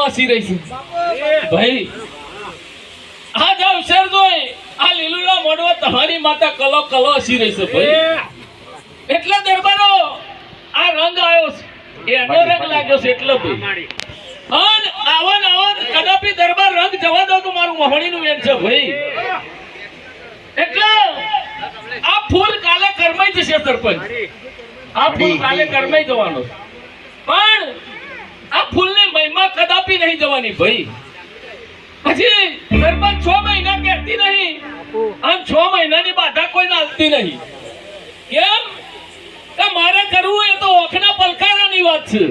હસી રહી છે ભાઈ આજ અવસર જોઈ આ લીલુડા મોડવા તમારી માતા કલો કલો હસી રહી છે ભાઈ એટલે દરબારો આ રંગ આવ્યો છે એનો રંગ લાગ્યો છે એટલે ભાઈ અને આવન કદાપી દરબાર રંગ જવા દો તો મારું મહોણીનું વેન છે ભાઈ એટલે આ ફૂલ કાલે કરમાઈ જશે સરપંચ આ ફૂલ કાલે કરમાઈ જવાનો પણ આ ફૂલની મહિમા કદાપી નહીં જવાની ભાઈ પછી સરપંચ 6 મહિના કહેતી નહીં અને 6 મહિનાની બાધા કોઈ નાલતી નહીં કેમ કે મારે કરવું એ તો ઓખના પલકારાની વાત છે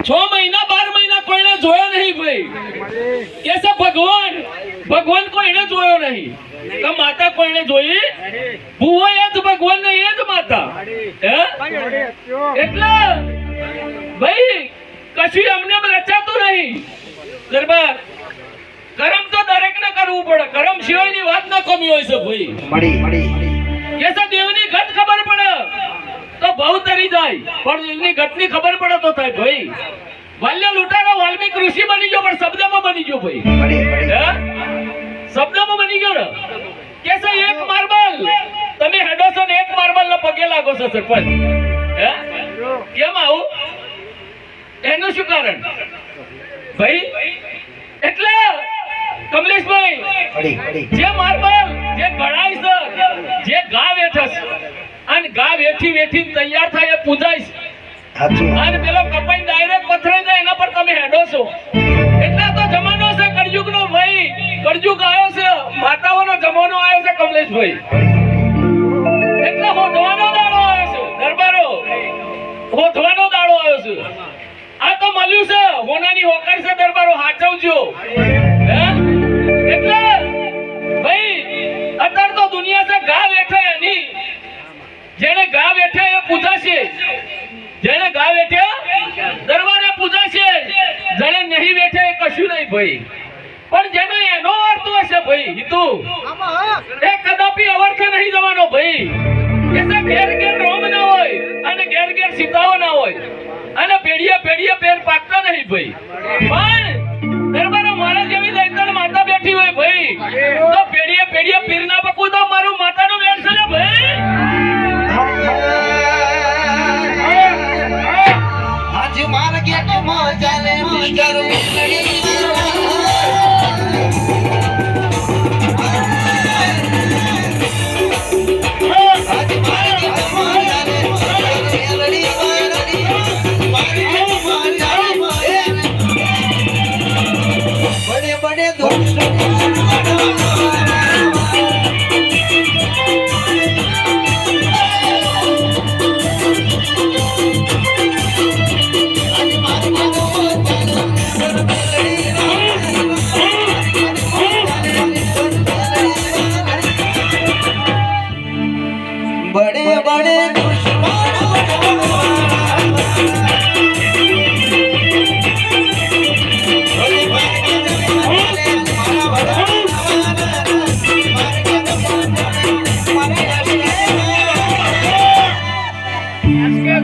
6 મહિના 12 મહિના કોઈને જોયો નહીં ભાઈ કેસે ભગવાન કોઈને જોયો નહીં કે માતા કોઈને જોઈ ભૂવો એ જ ભગવાન ને એ જ માતા એટલે ભાઈ કશું અમને રચાતું નહીં દરબાર કરમ તો દરેક ને કરવું પડે કરમ સિવાયની વાત ના કમી હોય છે ભાઈ કેસે દેવની ગત ખબર પડે તો બહુ તરી જાય પણ એની ગતની ખબર પડે તો થાય ભાઈ વાલ્ય લૂંટારો વાલ્મીક ઋષિ બની ગયો પણ શબ્દમાં બની ગયો ભાઈ શબ્દમાં બની ગયો ને કેસે એક માર્બલ તમે હેડો છો ને એક માર્બલ ના પગે લાગો છો સરપંચ કેમ આવું એનું શું કારણ ભાઈ એટલે કમલેશભાઈ જે માર્બલ જે ગળાઈ છે જે ગા વેઠે છે અને ગા વેઠી તૈયાર થાય એ પૂજાય છે અને પેલો કપાઈ ડાયરેક્ટ પથરાઈ જાય એના પર તમે હેડો છો એટલા તો જમાનો છે કળયુગનો ભાઈ કળયુગ આવ્યો છે માતાઓનો જમાનો આવ્યો છે કમલેશભાઈ એટલે હોધવાનો દાડો આવ્યો છે દરબારો હોધવાનો દાડો આવ્યો છે આ તો મળ્યું છે હોનાની હોકર છે દરબારો હાચવજો એટલે ભાઈ અત્યારે તો દુનિયા છે ગા બેઠે એની જેને ગા બેઠે એ પૂજાશે જેને ગા બેઠે દરબારે પૂજાશે જેને નહીં બેઠે એ કશું નહીં ભાઈ પણ જેને એનો અર્થ હશે ભાઈ હિતુ એ કદાપી અવર્થ નહીં જવાનો ભાઈ એસે ઘેર ઘેર રોમ ના હોય અને ઘેર ઘેર સીતાઓ ના હોય અને પેઢીએ પેર પાકતા નહીં ભાઈ પણ દરબારો મારા જેવી દૈતણ માતા બેઠી હોય ભાઈ તો પેઢીએ પીર ના પકવું તો મારું માતાનું વેર છે ને ભાઈ આજ માર ગેટો માં ચાલે મિસ્ટર મિલડી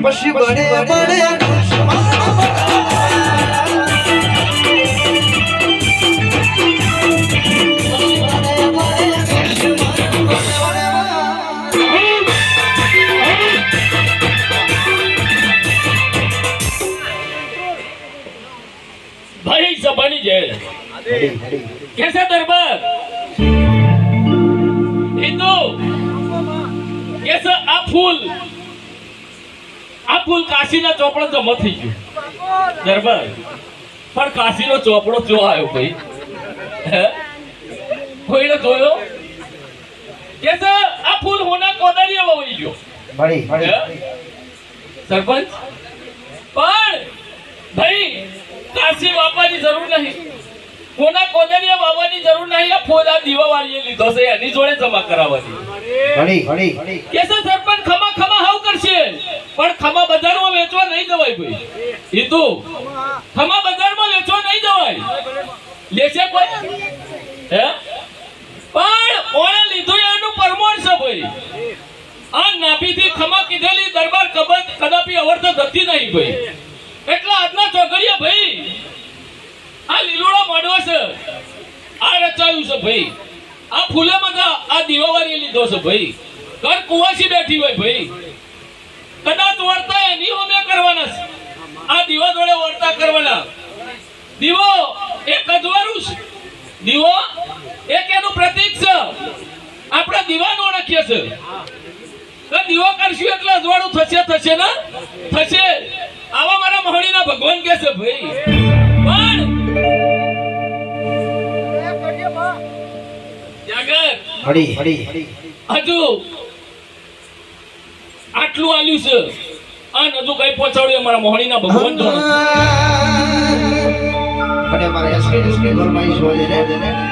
પછી બડે બડે ભાઈ સભાની જય कैसे दरबार हिंदू कैसे आ फूल काशीना ચોપડો જમા થઈ ગયો દરબાર પણ કાશીનો ચોપડો જો આવ્યો ભાઈ હે કોઈને જોયો कैसे આ ફૂલ હોના કોદરીએ વળી ગયો બડી સરપંચ પણ ભાઈ કાશી બાપાની જરૂર નહીં કોના કોદરીએ બાવાની જરૂર નહીં આ ફૂલ આ દીવાવાળીએ લીધો છે એની જોડે જમા કરાવવાની બડી કેસે સરપંચ ખમા હાવ કરશે પણ ખમા બજારમાં વેચવા નહીં જવાય ભાઈ એ તો ખમા બજારમાં વેચવા નહીં જવાય લેશે કોઈ હે પણ ઓણે લીધું એનું પરમોણ છે ભાઈ આ નાભીથી ખમા કીધેલી દરબાર કદાપી અવર્ત જતી નહીં ભાઈ એટલે આજના ચોગડીએ ભાઈ આ લીલુડો મોડવો છે આ રચાયું છે ભાઈ આ ફૂલેમાં તો આ દીવાવાળી લીધો છે ભાઈ ઘર કુવાસી બેઠી હોય ભાઈ કદાચ વર્તા એની હોમે કરવાના છે આ દીવા જોડે વર્તા કરવાના દીવો એક અજવાળું છે દીવો એક એનું પ્રતીક છે આપણે દીવાનો ઓળખીએ છે તો દીવો કરશું એટલે અજવાળું થશે ને થશે આવા મારા મહોણીના ભગવાન કહે છે ભાઈ પણ હજુ આટલું આલ્યું છે અને હજુ કઈ પહોંચાડ્યું મારા મોહણીના ભગવાન જોડે મારા એસકે ઘરમાં ઈશ્વર છે